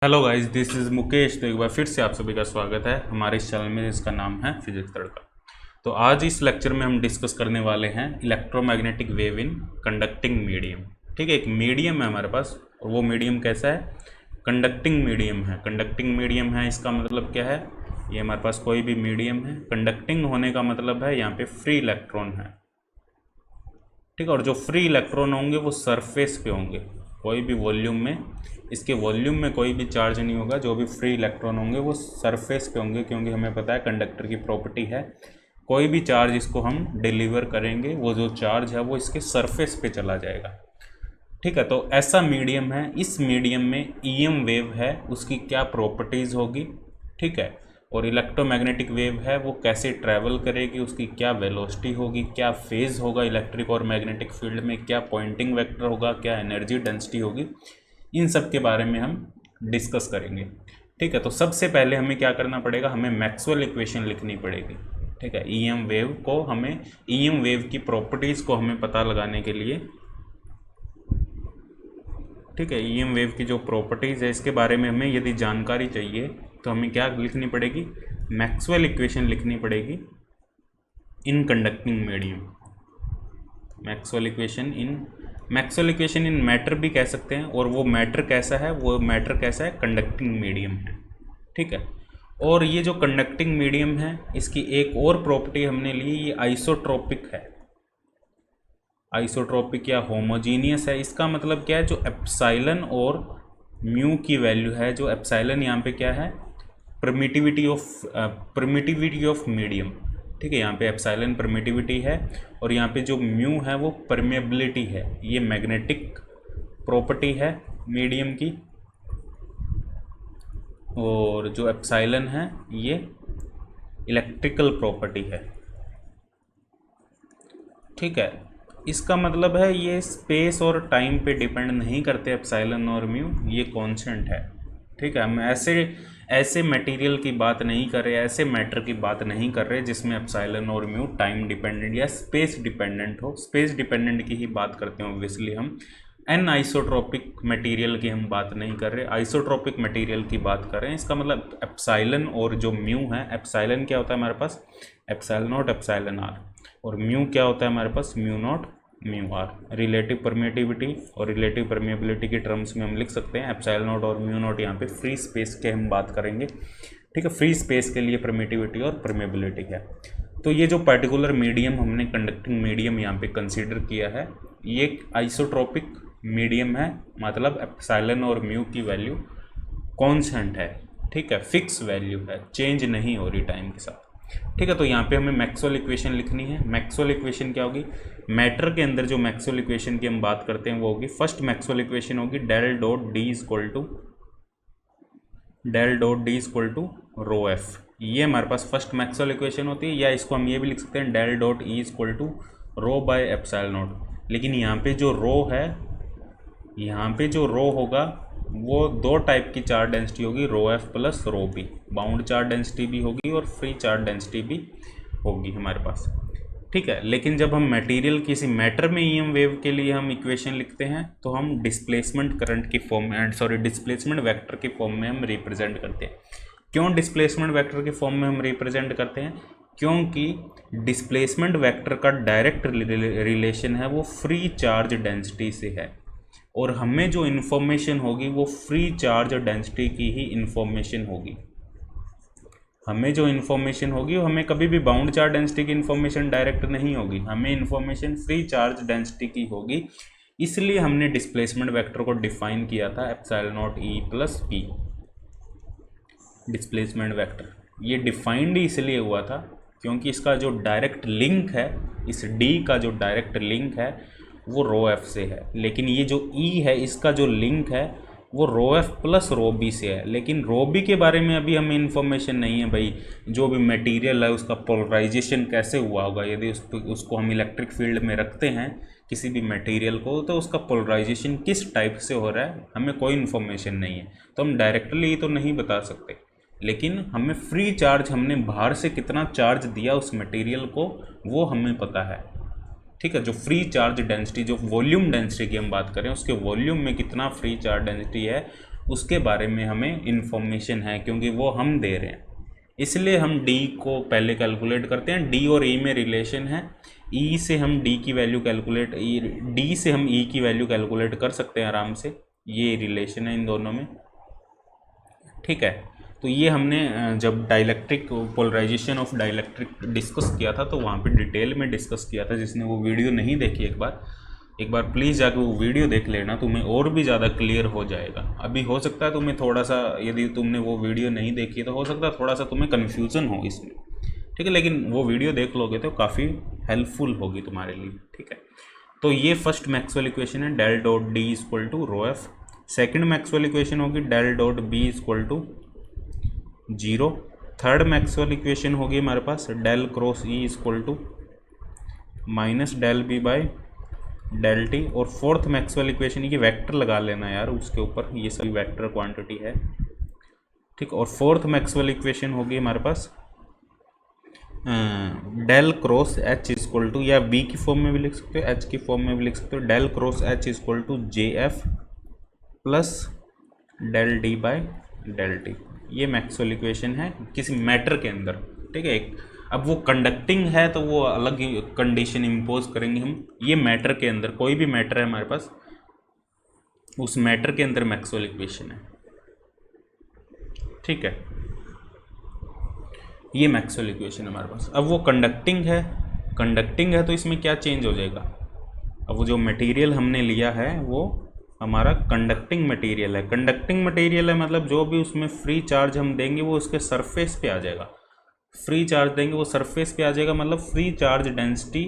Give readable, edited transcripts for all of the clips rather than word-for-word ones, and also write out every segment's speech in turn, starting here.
Hello guys, this is Mukesh. तो एक बार फिर से आप सभी का स्वागत है हमारे इस चैनल में, जिसका नाम है फिजिक्स तड़का। तो आज इस लेक्चर में हम डिस्कस करने वाले हैं electromagnetic wave in conducting medium. ठीक है, एक मीडियम है हमारे पास और वो मीडियम कैसा है? कंडक्टिंग मीडियम है। कंडक्टिंग मीडियम है, इसका मतलब क्या है? ये हमारे पास कोई भी मीडियम है, कंडक्टिंग होने का मतलब है यहाँ पे फ्री इलेक्ट्रॉन है। ठीक है, और जो फ्री इलेक्ट्रॉन होंगे वो सरफेस पे होंगे, कोई भी वॉल्यूम में, इसके वॉल्यूम में कोई भी चार्ज नहीं होगा। जो भी फ्री इलेक्ट्रॉन होंगे वो सरफेस पे होंगे, क्योंकि हमें पता है कंडक्टर की प्रॉपर्टी है, कोई भी चार्ज इसको हम डिलीवर करेंगे वो जो चार्ज है वो इसके सरफेस पे चला जाएगा। ठीक है, तो ऐसा मीडियम है। इस मीडियम में ईएम वेव है, उसकी क्या प्रॉपर्टीज़ होगी, ठीक है, और इलेक्ट्रोमैग्नेटिक वेव है वो कैसे ट्रैवल करेगी, उसकी क्या वेलोसिटी होगी, क्या फेज़ होगा इलेक्ट्रिक और मैग्नेटिक फील्ड में, क्या पॉइंटिंग वेक्टर होगा, क्या एनर्जी डेंसिटी होगी, इन सब के बारे में हम डिस्कस करेंगे। ठीक है, तो सबसे पहले हमें क्या करना पड़ेगा, हमें मैक्सवेल इक्वेशन लिखनी पड़ेगी। ठीक है, ईएम वेव को हमें, ईएम वेव की प्रॉपर्टीज़ को हमें पता लगाने के लिए, ठीक है, ईएम वेव की जो प्रॉपर्टीज़ है इसके बारे में हमें यदि जानकारी चाहिए तो हमें क्या लिखनी पड़ेगी, मैक्सवेल इक्वेशन लिखनी पड़ेगी इन conducting medium. Maxwell equation in matter भी कह सकते हैं, और वो मैटर कैसा है, वो मैटर कैसा है, कंडक्टिंग मीडियम है। ठीक है, और ये जो कंडक्टिंग मीडियम है इसकी एक और प्रॉपर्टी हमने ली, ये आइसोट्रोपिक है। आइसोट्रोपिक या होमोजीनियस है। इसका मतलब क्या है, जो एप्साइलन और म्यू की वैल्यू है, जो एप्साइलन यहाँ पे क्या है, परमिटिविटी ऑफ मीडियम। ठीक है, यहाँ पे एप्साइलन परमिटिविटी है और यहाँ पे जो म्यू है वो परमेबिलिटी है। ये मैग्नेटिक प्रॉपर्टी है मीडियम की, और जो एप्साइलन है ये इलेक्ट्रिकल प्रॉपर्टी है। ठीक है, इसका मतलब है ये स्पेस और टाइम पे डिपेंड नहीं करते एप्सिलॉन और म्यू, ये कांस्टेंट है। ठीक है, हम ऐसे मटेरियल की बात नहीं कर रहे, ऐसे मैटर की बात नहीं कर रहे जिसमें एप्सिलॉन और म्यू टाइम डिपेंडेंट या स्पेस डिपेंडेंट हो। स्पेस डिपेंडेंट की ही बात करते हैं ऑब्वियसली हम, एन आइसोट्रोपिक मटेरियल की हम बात नहीं कर रहे, आइसोट्रोपिक मटेरियल की बात कर रहे हैं। इसका मतलब एप्सिलॉन और जो म्यू है, एप्सिलॉन क्या होता है हमारे पास, एप्सिलॉन नॉट एप्सिलॉन आर, और म्यू क्या होता है हमारे पास, mu naught mu r. Relative permittivity और रिलेटिव परमिएबिलिटी के टर्म्स में हम लिख सकते हैं एप्सिलॉन नॉट और म्यू नॉट। यहाँ पे फ्री स्पेस के हम बात करेंगे। ठीक है, फ्री स्पेस के लिए परमिटिविटी और परमिएबिलिटी है। तो ये जो पर्टिकुलर मीडियम हमने कंडक्टिंग मीडियम यहाँ पे कंसीडर किया है, ये एक आइसोट्रोपिक मीडियम है, मतलब एप्सिलॉन और म्यू की वैल्यू कॉन्स्टेंट है। ठीक है, फिक्स वैल्यू है, चेंज नहीं हो रही टाइम के साथ। ठीक है, तो यहाँ पे हमें मैक्सवेल इक्वेशन लिखनी है। मैक्सवेल इक्वेशन क्या होगी, मैटर के अंदर जो मैक्सवेल इक्वेशन की हम बात करते हैं वो होगी, फर्स्ट मैक्सवेल इक्वेशन होगी del dot D equal to rho F. ये हमारे पास फर्स्ट मैक्सवेल इक्वेशन होती है, या इसको हम ये भी लिख सकते हैं del dot E equal to rho by epsilon naught. लेकिन यहाँ पे जो रो है, यहाँ पे जो रो होगा वो दो टाइप की चार्ज डेंसिटी होगी, rho f plus rho b. Bound charge density भी होगी और फ्री चार्ज डेंसिटी भी होगी हमारे पास। ठीक है, लेकिन जब हम मटेरियल किसी मैटर में ईएम वेव के लिए हम इक्वेशन लिखते हैं तो हम डिस्प्लेसमेंट करंट की फॉर्म में, डिस्प्लेसमेंट वेक्टर की फॉर्म में हम रिप्रेजेंट करते हैं। क्यों डिस्प्लेसमेंट वेक्टर की फॉर्म में हम रिप्रेजेंट करते हैं? क्योंकि डिस्प्लेसमेंट वेक्टर का डायरेक्ट रिलेशन है वो फ्री चार्ज डेंसिटी से है, और हमें जो इन्फॉर्मेशन होगी वो फ्री चार्ज डेंसिटी की ही इन्फॉर्मेशन होगी। हमें जो इन्फॉर्मेशन होगी वो हमें कभी भी बाउंड चार्ज डेंसिटी की इन्फॉर्मेशन डायरेक्ट नहीं होगी, हमें इन्फॉर्मेशन फ्री चार्ज डेंसिटी की होगी। इसलिए हमने डिस्प्लेसमेंट वेक्टर को डिफाइन किया था epsilon not E plus P. Displacement vector ये डिफाइंड इसलिए हुआ था क्योंकि इसका जो डायरेक्ट लिंक है, इस डी का जो डायरेक्ट लिंक है वो रो एफ से है, लेकिन ये जो ई है इसका जो लिंक है वो रो एफ प्लस रो बी से है। लेकिन रो बी के बारे में अभी हमें इन्फॉर्मेशन नहीं है भाई, जो भी मटेरियल है उसका पोलराइजेशन कैसे हुआ होगा, यदि उसको हम इलेक्ट्रिक फील्ड में रखते हैं किसी भी मटेरियल को, तो उसका पोलराइजेशन किस टाइप से हो रहा है हमें कोई इन्फॉर्मेशन नहीं है, तो हम डायरेक्टली तो नहीं बता सकते। लेकिन हमें फ्री चार्ज, हमने बाहर से कितना चार्ज दिया उस मटेरियल को वो हमें पता है। ठीक है, जो फ्री चार्ज डेंसिटी, जो वॉल्यूम डेंसिटी की हम बात करें, उसके वॉल्यूम में कितना फ्री चार्ज डेंसिटी है उसके बारे में हमें इंफॉर्मेशन है, क्योंकि वो हम दे रहे हैं, इसलिए हम डी को पहले कैलकुलेट करते हैं। डी और ई में रिलेशन है, ई से हम डी की वैल्यू कैलकुलेट, डी से हम ई की वैल्यू कैलकुलेट कर सकते हैं आराम से, ये रिलेशन है इन दोनों में, ठीक है। तो ये हमने जब dielectric polarisation of dielectric discuss किया था तो वहाँ पे डिटेल में डिस्कस किया था। जिसने वो वीडियो नहीं देखी एक बार प्लीज़ जाकर वो वीडियो देख लेना, तुम्हें और भी ज़्यादा क्लियर हो जाएगा। अभी हो सकता है तुम्हें थोड़ा सा, यदि तुमने वो वीडियो नहीं देखी तो हो सकता है थोड़ा सा तुम्हें कन्फ्यूज़न हो इसमें, ठीक है, लेकिन वो वीडियो देख लोगे तो काफ़ी हेल्पफुल होगी तुम्हारे लिए, ठीक है। तो ये फर्स्ट मैक्सवेल इक्वेशन है, del dot D equal to rho f. Second Maxwell equation होगी del dot B equal to 0। Third Maxwell equation होगी हमारे पास del cross E equal to minus del B by del T. और fourth Maxwell equation, ये vector लगा लेना यार उसके ऊपर, ये सभी वेक्टर क्वांटिटी है, ठीक। और फोर्थ मैक्सवेल इक्वेशन होगी हमारे पास del cross H equal to, या बी की फॉर्म में भी लिख सकते हो, एच की फॉर्म में भी लिख सकते हो, del cross H equal to J F plus del D by del T. ये मैक्सवेल इक्वेशन है किसी मैटर के अंदर, ठीक है। अब वो कंडक्टिंग है तो वो अलग कंडीशन इम्पोज करेंगे हम। ये मैटर के अंदर, कोई भी मैटर है हमारे पास, उस मैटर के अंदर मैक्सवेल इक्वेशन है, ठीक है। ये मैक्सवेल इक्वेशन है हमारे पास। अब वो कंडक्टिंग है तो इसमें क्या चेंज हो जाएगा, अब वो जो मटेरियल हमने लिया है वो हमारा कंडक्टिंग मटेरियल है। कंडक्टिंग मटेरियल है मतलब जो भी उसमें फ्री चार्ज हम देंगे वो उसके सरफेस पे आ जाएगा, फ्री चार्ज देंगे वो सरफेस पे आ जाएगा, मतलब फ्री चार्ज डेंसिटी,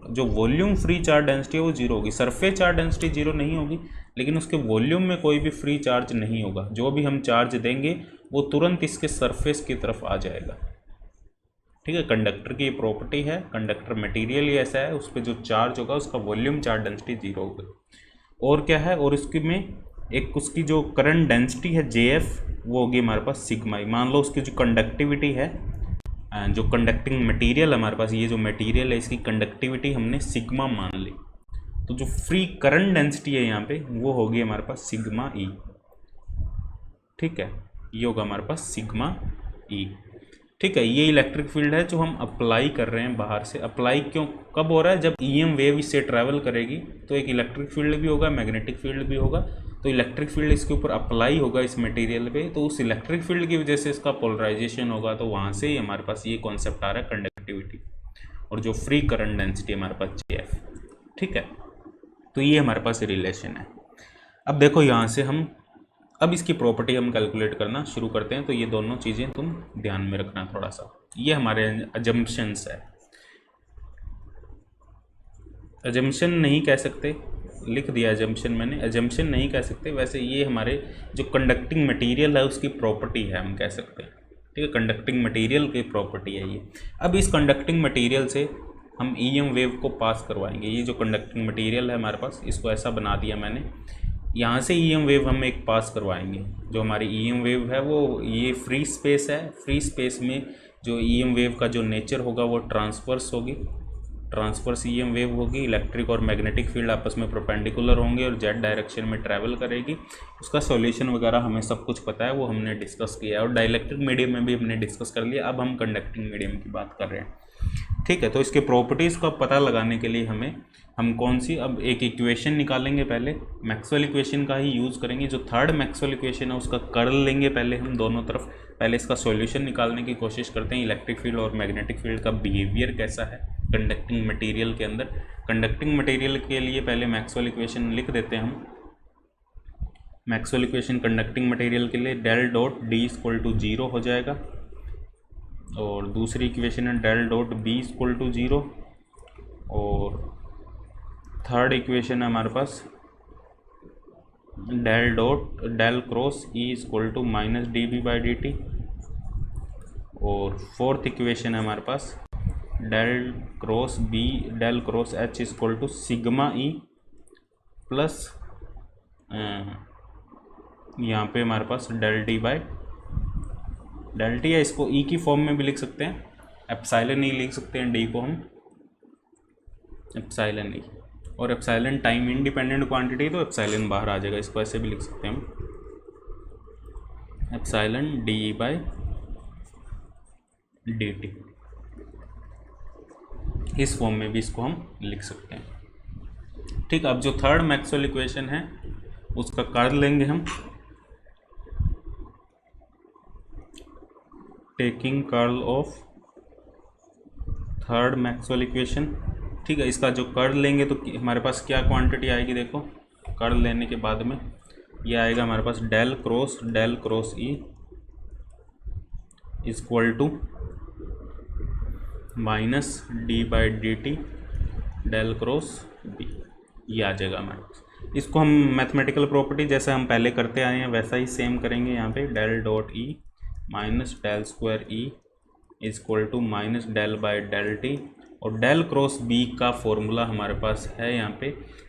जो वॉल्यूम फ्री चार्ज डेंसिटी है वो जीरो होगी। सरफेस चार्ज डेंसिटी जीरो नहीं होगी, लेकिन उसके वॉल्यूम में कोई भी फ्री चार्ज नहीं होगा। जो भी हम चार्ज देंगे वो तुरंत इसके सरफेस की तरफ आ जाएगा, ठीक है। कंडक्टर की प्रॉपर्टी है, कंडक्टर मटेरियल ही ऐसा है, उस पर जो चार्ज होगा उसका वॉल्यूम चार्ज डेंसिटी जीरो होगी। और क्या है, और उसकी में एक उसकी जो करंट डेंसिटी है जे एफ, वो होगी हमारे पास सिग्मा। मान लो उसकी जो कंडक्टिविटी है, जो कंडक्टिंग मटेरियल हमारे पास, ये जो मटेरियल है इसकी कंडक्टिविटी हमने सिग्मा मान ली, तो जो फ्री करंट डेंसिटी है यहाँ पे वो होगी हमारे पास सिग्मा ई, ठीक है। ये होगा हमारे पास सिग्मा ई, ठीक है। ये इलेक्ट्रिक फील्ड है जो हम अप्लाई कर रहे हैं बाहर से। अप्लाई क्यों, कब हो रहा है, जब ईएम वेव इससे ट्रैवल करेगी तो एक इलेक्ट्रिक फील्ड भी होगा, मैग्नेटिक फील्ड भी होगा। तो इलेक्ट्रिक फील्ड इसके ऊपर अप्लाई होगा इस मटेरियल पे, तो उस इलेक्ट्रिक फील्ड की वजह से इसका पोलराइजेशन होगा, तो वहाँ से ही हमारे पास ये कॉन्सेप्ट आ रहा है कंडक्टिविटी, और जो फ्री करंट डेंसिटी हमारे पास जे एफ, ठीक है। तो ये हमारे पास रिलेशन है। अब देखो यहाँ से हम, अब इसकी प्रॉपर्टी हम कैलकुलेट करना शुरू करते हैं। तो ये दोनों चीज़ें तुम ध्यान में रखना थोड़ा सा, ये हमारे अजम्पशंस है। अजम्पशन नहीं कह सकते, लिख दिया अजम्पशन मैंने, अजम्पशन नहीं कह सकते, वैसे ये हमारे जो कंडक्टिंग मटेरियल है उसकी प्रॉपर्टी है, हम कह सकते हैं, ठीक है। कंडक्टिंग मटेरियल की प्रॉपर्टी है ये। अब इस कंडक्टिंग मटेरियल से हम ईएम वेव को पास करवाएंगे। ये जो कंडक्टिंग मटेरियल है हमारे पास, इसको ऐसा बना दिया मैंने, यहाँ से ईएम वेव हम एक पास करवाएंगे। जो हमारी ईएम वेव है वो, ये फ्री स्पेस है, फ्री स्पेस में जो ईएम वेव का जो नेचर होगा वो ट्रांसवर्स होगी, ट्रांसवर्स ईएम वेव होगी। इलेक्ट्रिक और मैग्नेटिक फील्ड आपस में परपेंडिकुलर होंगे और जेड डायरेक्शन में ट्रैवल करेगी। उसका सॉल्यूशन वगैरह हमें सब कुछ पता है, वो हमने डिस्कस किया है, और डाइलेक्ट्रिक मीडियम में भी हमने डिस्कस कर लिया। अब हम कंडक्टिंग मीडियम की बात कर रहे हैं, ठीक है। तो इसके प्रॉपर्टीज़ का पता लगाने के लिए हम कौन सी, अब एक इक्वेशन निकालेंगे, पहले मैक्सवेल इक्वेशन का ही यूज़ करेंगे। जो थर्ड मैक्सवेल इक्वेशन है उसका कर्ल लेंगे पहले हम दोनों तरफ, पहले इसका सॉल्यूशन निकालने की कोशिश करते हैं। इलेक्ट्रिक फील्ड और मैग्नेटिक फील्ड का बिहेवियर कैसा है कंडक्टिंग मटेरियल के अंदर। कंडक्टिंग मटेरियल के लिए पहले मैक्सवेल इक्वेशन लिख देते हैं हम। मैक्सवेल इक्वेशन कंडक्टिंग मटेरियल के लिए del dot D equal to 0 हो जाएगा, और दूसरी इक्वेशन है del dot B equal to 0, और थर्ड इक्वेशन है हमारे पास del cross E equal to minus d B by D t, और फोर्थ इक्वेशन है हमारे पास del cross H equal to sigma E plus यहाँ पे हमारे पास del D by del t है। इसको ई की फॉर्म में भी लिख सकते हैं, एप्सिलॉन ई लिख सकते हैं, डी को हम एप्सिलॉन ई, और एप्सिलॉन टाइम इंडिपेंडेंट क्वांटिटी तो एप्सिलॉन बाहर आ जाएगा, इसको ऐसे भी लिख सकते हैं हम, epsilon D by D T, इस फॉर्म में भी इसको हम लिख सकते हैं। ठीक, अब जो थर्ड मैक्सवेल इक्वेशन है उसका कर्ल लेंगे हम, taking curl of third Maxwell equation. ठीक है, इसका जो कर्ल लेंगे तो हमारे पास क्या क्वांटिटी आएगी, देखो कर्ल लेने के बाद में ये आएगा हमारे पास del cross E equal to minus D by D T del cross B, ये आ जाएगा हमारे पास। इसको हम मैथमेटिकल प्रॉपर्टी जैसे हम पहले करते आए हैं वैसा ही सेम करेंगे। यहाँ पे del dot E minus del square E equal to minus del by del T, और डेल क्रॉस बी का फॉर्मूला हमारे पास है यहाँ पे,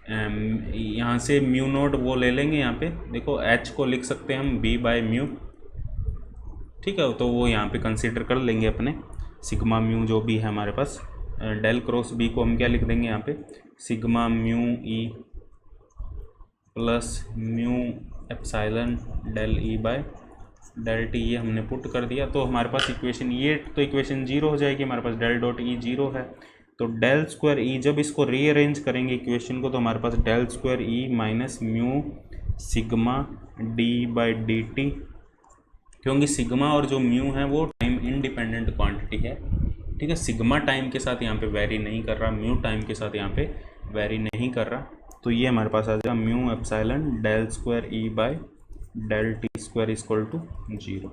यहाँ से म्यू नोट वो ले लेंगे। यहाँ पे देखो एच को लिख सकते हैं हम बी बाई म्यू। ठीक है, तो वो यहाँ पे कंसीडर कर लेंगे अपने सिग्मा म्यू जो भी है हमारे पास। डेल क्रॉस बी को हम क्या लिख देंगे यहाँ पे, sigma mu E plus mu epsilon del E by del T, ये हमने पुट कर दिया। तो हमारे पास इक्वेशन ये तो इक्वेशन जीरो हो जाएगी, हमारे पास डेल डॉट ई जीरो है। तो डेल स्क्वायर ई जब इसको रीअरेंज करेंगे इक्वेशन को तो हमारे पास del square E minus mu sigma D by D T, क्योंकि सिग्मा और जो म्यू है वो टाइम इंडिपेंडेंट क्वांटिटी है। ठीक है, सिग्मा टाइम के साथ यहाँ पे वेरी नहीं कर रहा, म्यू टाइम के साथ यहाँ पे वेरी नहीं कर रहा। तो ये हमारे पास आ जाएगा mu epsilon del square E by del T square equal to zero.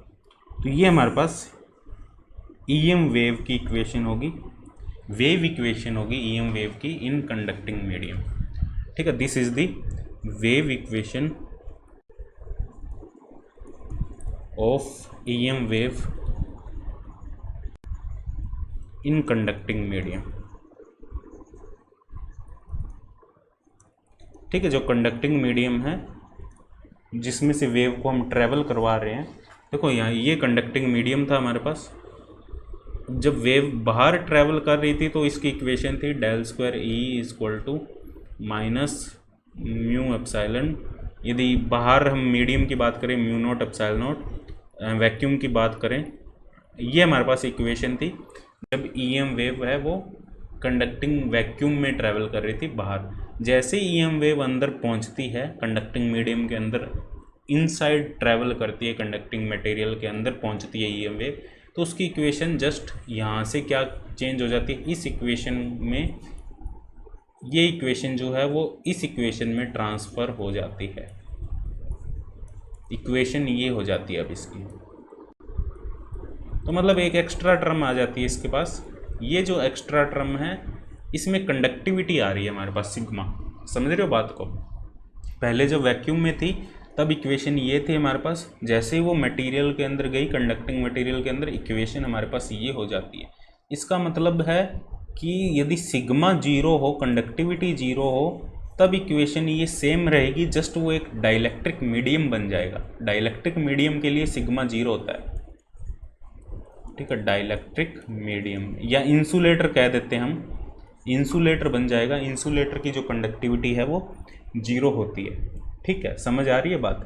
तो ये हमारे पास ईएम वेव की इक्वेशन होगी, वेव इक्वेशन होगी ईएम वेव की इन कंडक्टिंग मीडियम। ठीक है, this is the wave equation of EM wave in conducting medium. ठीक है, जो कंडक्टिंग मीडियम है जिसमें से वेव को हम ट्रैवल करवा रहे हैं, देखो यहाँ ये कंडक्टिंग मीडियम था हमारे पास। जब वेव बाहर ट्रैवल कर रही थी तो इसकी इक्वेशन थी del square E equal to minus mu epsilon. यदि बाहर हम मीडियम की बात करें mu naught epsilon naught, vacuum की बात करें, ये हमारे पास इक्वेशन थी जब ईएम वेव है वो कंडक्टिंग वैक्यूम में ट्रैवल कर रही थी बाहर। जैसे ईएम वेव अंदर पहुंचती है कंडक्टिंग मीडियम के अंदर, इनसाइड ट्रैवल करती है कंडक्टिंग मटेरियल के अंदर पहुंचती है ईएम वेव, तो उसकी इक्वेशन जस्ट यहाँ से क्या चेंज हो जाती है, इस इक्वेशन में, ये इक्वेशन जो है वो इस इक्वेशन में ट्रांसफ़र हो जाती है। इक्वेशन ये हो जाती है अब इसकी, तो मतलब एक एक्स्ट्रा टर्म आ जाती है इसके पास। ये जो एक्स्ट्रा टर्म है इसमें कंडक्टिविटी आ रही है हमारे पास सिग्मा, समझ रहे हो बात को। पहले जब वैक्यूम में थी तब इक्वेशन ये थी हमारे पास, जैसे ही वो मटेरियल के अंदर गई कंडक्टिंग मटेरियल के अंदर इक्वेशन हमारे पास ये हो जाती है। इसका मतलब है कि यदि सिग्मा जीरो हो, कंडक्टिविटी जीरो हो, तब इक्वेशन ये सेम रहेगी, जस्ट वो एक डाइलेक्ट्रिक मीडियम बन जाएगा। डाइलेक्ट्रिक मीडियम के लिए सिग्मा जीरो होता है। ठीक है, डाइलेक्ट्रिक मीडियम या इंसुलेटर कह देते हैं हम, इंसुलेटर बन जाएगा। इंसुलेटर की जो कंडक्टिविटी है वो जीरो होती है। ठीक है, समझ आ रही है बात।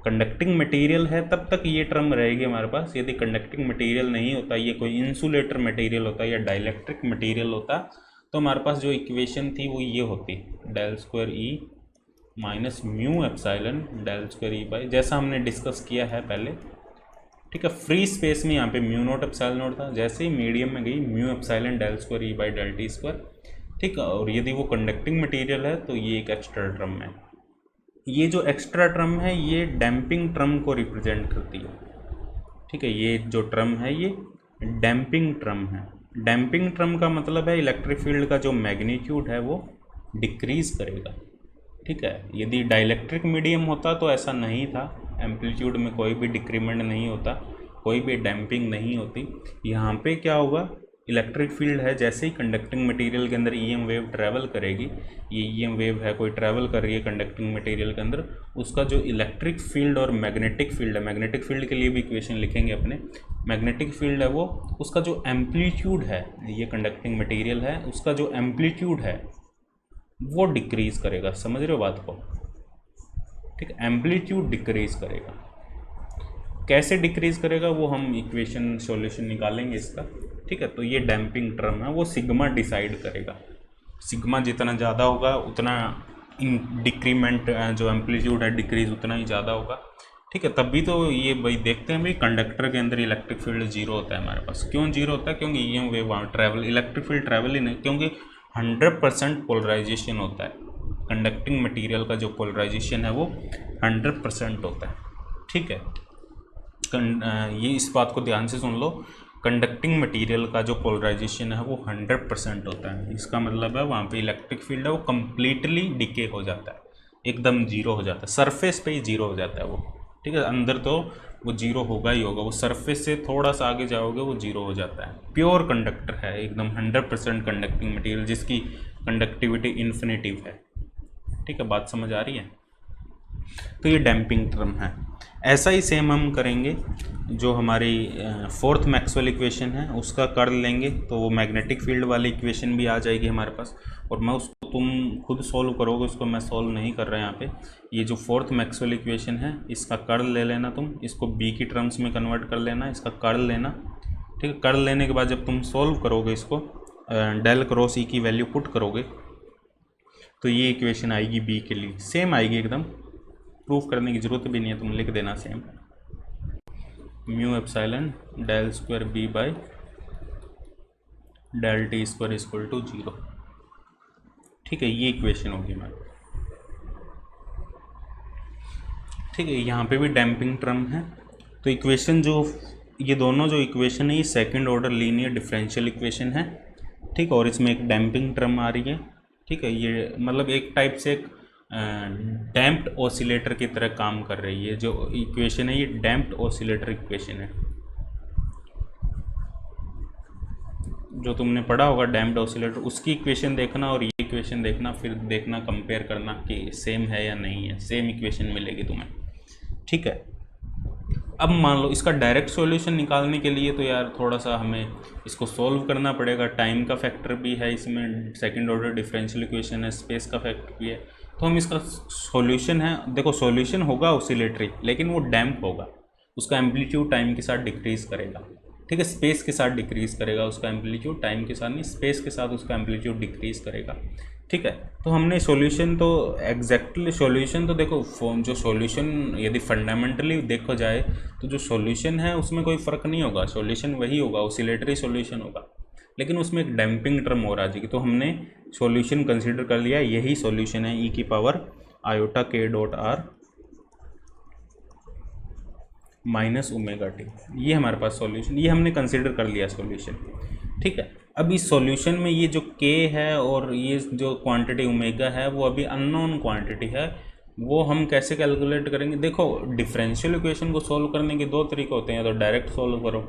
कंडक्टिंग मटेरियल है तब तक ये टर्म रहेगी हमारे पास। यदि कंडक्टिंग मटेरियल नहीं होता, ये कोई इंसुलेटर मटेरियल होता या डाइलेक्ट्रिक मटेरियल होता, तो हमारे पास जो इक्वेशन थी वो ये होती, del square E minus mu epsilon del square E by, जैसा हमने डिस्कस किया है पहले। ठीक है, फ्री स्पेस में यहाँ पे म्यू नोट एप्सिलॉन नोट था, जैसे ही मीडियम में गई mu epsilon del square E by del T square. ठीक है, और यदि वो कंडक्टिंग मटेरियल है तो ये एक एक्स्ट्रा टर्म है। ये जो एक्स्ट्रा टर्म है ये डैम्पिंग टर्म को रिप्रेजेंट करती है। ठीक है, ये जो टर्म है ये डैम्पिंग टर्म है। डैम्पिंग टर्म का मतलब है इलेक्ट्रिक फील्ड का जो मैग्नीट्यूड है वो डिक्रीज करेगा। ठीक है, यदि डाइलेक्ट्रिक मीडियम होता तो ऐसा नहीं था, एम्पलीट्यूड में कोई भी डिक्रीमेंट नहीं होता, कोई भी डैम्पिंग नहीं होती। यहाँ पे क्या होगा, इलेक्ट्रिक फील्ड है, जैसे ही कंडक्टिंग मटेरियल के अंदर ईएम वेव ट्रैवल करेगी, ये ईएम वेव है कोई ट्रैवल कर रही है कंडक्टिंग मटेरियल के अंदर, उसका जो इलेक्ट्रिक फील्ड और मैग्नेटिक फील्ड है, मैग्नेटिक फील्ड के लिए भी इक्वेशन लिखेंगे अपने, मैग्नेटिक फील्ड है वो, उसका जो एम्पलीट्यूड है, ये कंडक्टिंग मटेरियल है, उसका जो एम्पलीट्यूड है वो डिक्रीज करेगा। समझ रहे हो बात को। ठीक है, एम्पलीट्यूड डिक्रीज करेगा। कैसे डिक्रीज़ करेगा वो हम इक्वेशन सॉल्यूशन निकालेंगे इसका, ठीक है। तो ये डैम्पिंग टर्म है, वो सिग्मा डिसाइड करेगा। सिग्मा जितना ज़्यादा होगा उतना डिक्रीमेंट जो एम्पलीट्यूड है डिक्रीज उतना ही ज़्यादा होगा, ठीक है। तभी तो ये भाई देखते हैं भाई कंडक्टर के अंदर इलेक्ट्रिक फील्ड जीरो होता है हमारे पास। क्यों जीरो होता है? क्योंकि ये वेव वहाँ ट्रैवल, इलेक्ट्रिक फील्ड ट्रैवल ही नहीं, क्योंकि 100% पोलराइजेशन होता है। कंडक्टिंग मटेरियल का जो पोलराइजेशन है वो 100% होता है, ठीक है। ये इस बात को ध्यान से सुन लो, कंडक्टिंग मटेरियल का जो पोलराइजेशन है वो 100% होता है। इसका मतलब है वहाँ पे इलेक्ट्रिक फील्ड है वो कम्प्लीटली डिके हो जाता है, एकदम जीरो हो जाता है, सरफेस पे ही जीरो हो जाता है वो, ठीक है। अंदर तो वो जीरो होगा ही होगा, वो सरफेस से थोड़ा सा आगे जाओगे वो जीरो हो जाता है। प्योर कंडक्टर है एकदम 100% कंडक्टिंग मटेरियल जिसकी कंडक्टिविटी इन्फिनिटिव है, ठीक है। बात समझ आ रही है? तो ये डैम्पिंग टर्म है। ऐसा ही सेम हम करेंगे, जो हमारी फोर्थ मैक्सवेल इक्वेशन है उसका कर्ल लेंगे तो वो मैग्नेटिक फील्ड वाली इक्वेशन भी आ जाएगी हमारे पास, और मैं उसको तुम खुद सॉल्व करोगे, उसको मैं सॉल्व नहीं कर रहा यहाँ पे। ये जो फोर्थ मैक्सवेल इक्वेशन है इसका कर्ल ले लेना तुम, इसको बी की टर्म्स में कन्वर्ट कर लेना, इसका कर्ल लेना, ठीक है। कर्ल लेने के बाद जब तुम सॉल्व करोगे इसको, डेल क्रॉस ई की वैल्यू पुट करोगे तो ये इक्वेशन आएगी बी के लिए, सेम आएगी एकदम, प्रूफ करने की ज़रूरत भी नहीं है, तुम लिख देना same, mu epsilon del square B by del T square equal to 0, ठीक है। ये इक्वेशन होगी मैं, ठीक है। यहाँ पे भी डैम्पिंग टर्म है। तो इक्वेशन जो ये दोनों जो इक्वेशन है ये second order linear differential equation है, ठीक है। और इसमें एक डैम्पिंग टर्म आ रही है, ठीक है। ये मतलब एक टाइप से एक डैम्प्ड ऑसिलेटर की तरह काम कर रही है। जो इक्वेशन है ये डैम्प्ड ऑसिलेटर इक्वेशन है, जो तुमने पढ़ा होगा डैम्प्ड ऑसिलेटर, उसकी इक्वेशन देखना और ये इक्वेशन देखना, फिर देखना कंपेयर करना कि सेम है या नहीं है, सेम इक्वेशन मिलेगी तुम्हें, ठीक है। अब मान लो इसका डायरेक्ट सॉल्यूशन निकालने के लिए तो यार थोड़ा सा हमें इसको सॉल्व करना पड़ेगा, टाइम का फैक्टर भी है इसमें, सेकंड ऑर्डर डिफरेंशियल इक्वेशन है, स्पेस का फैक्टर भी है। तो हम इसका सॉल्यूशन है, देखो सॉल्यूशन होगा ऑसिलेटरी लेकिन वो डैम्प होगा, उसका एम्पलीट्यूड टाइम के साथ डिक्रीज़ करेगा, ठीक है। स्पेस के साथ डिक्रीज़ करेगा उसका एम्पलीट्यूड, टाइम के साथ नहीं, स्पेस के साथ उसका एम्पलीट्यूड डिक्रीज़ करेगा, ठीक है। तो हमने सॉल्यूशन तो एग्जैक्टली सॉल्यूशन तो देखो, जो सॉल्यूशन यदि फंडामेंटली देखो जाए तो जो सॉल्यूशन है उसमें कोई फ़र्क नहीं होगा, सॉल्यूशन वही होगा, ऑसिलेटरी सॉल्यूशन होगा, लेकिन उसमें एक डैम्पिंग टर्म और आ जाएगी। तो हमने सॉल्यूशन कंसीडर कर लिया, यही सॉल्यूशन है ई की पावर आयोटा के dot R minus omega T, ये हमारे पास सॉल्यूशन, ये हमने कंसीडर कर लिया सॉल्यूशन, ठीक है। अब इस सॉल्यूशन में ये जो के है और ये जो क्वांटिटी ओमेगा है वो अभी अननोन क्वांटिटी है, वो हम कैसे कैलकुलेट करेंगे? देखो डिफरेंशियल इक्वेशन को सॉल्व करने के दो तरीके होते हैं, या तो डायरेक्ट सॉल्व करो।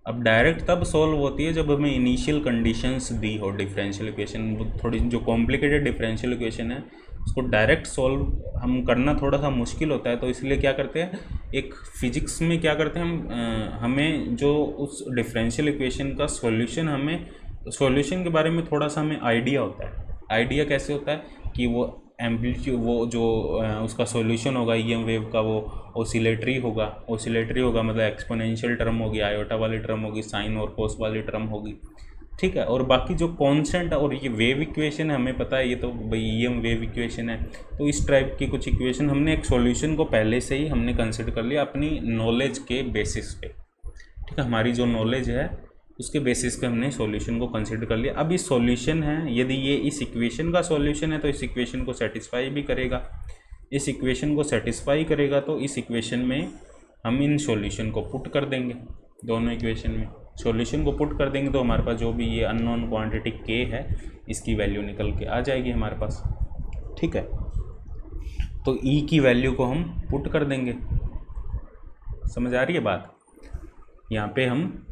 अब डायरेक्ट तब सॉल्व होती है जब हमें इनिशियल कंडीशंस दी हो डिफरेंशियल इक्वेशन, थोड़ी जो कॉम्प्लिकेटेड डिफरेंशियल इक्वेशन है उसको डायरेक्ट सॉल्व हम करना थोड़ा सा मुश्किल होता है। तो इसलिए क्या करते हैं, एक फिजिक्स में क्या करते हैं हम, हमें जो उस डिफरेंशियल इक्वेशन का सॉल्यूशन, हमें सॉल्यूशन के बारे में थोड़ा सा हमें आइडिया होता है। आइडिया कैसे होता है कि वो एम्पलीट्यूड, वो जो उसका सॉल्यूशन होगा ईएम वेव का वो ऑसिलेटरी होगा, ऑसिलेटरी होगा मतलब एक्सपोनेंशियल टर्म होगी, आयोटा वाली टर्म होगी, साइन और कोस वाली टर्म होगी, ठीक है। और बाकी जो कांस्टेंट और ये वेव इक्वेशन है हमें पता है, ये तो भाई ईएम वेव इक्वेशन है। तो इस टाइप की कुछ इक्वेशन हमने एक सॉल्यूशन को पहले से ही हमने कंसिडर कर लिया अपनी नॉलेज के बेसिस पे, ठीक है। हमारी जो नॉलेज है उसके बेसिस पे हमने सॉल्यूशन को कंसिडर कर लिया। अब इस सॉल्यूशन है, यदि ये इस इक्वेशन का सॉल्यूशन है तो इस इक्वेशन को सेटिस्फाई भी करेगा, इस इक्वेशन को सेटिस्फाई करेगा, तो इस इक्वेशन में हम इन सॉल्यूशन को पुट कर देंगे, दोनों इक्वेशन में सॉल्यूशन को पुट कर देंगे तो हमारे पास जो भी ये अननोन क्वांटिटी के है इसकी वैल्यू निकल के आ जाएगी हमारे पास, ठीक है। तो ई की वैल्यू को हम पुट कर देंगे, समझ आ रही है बात? यहाँ पे हम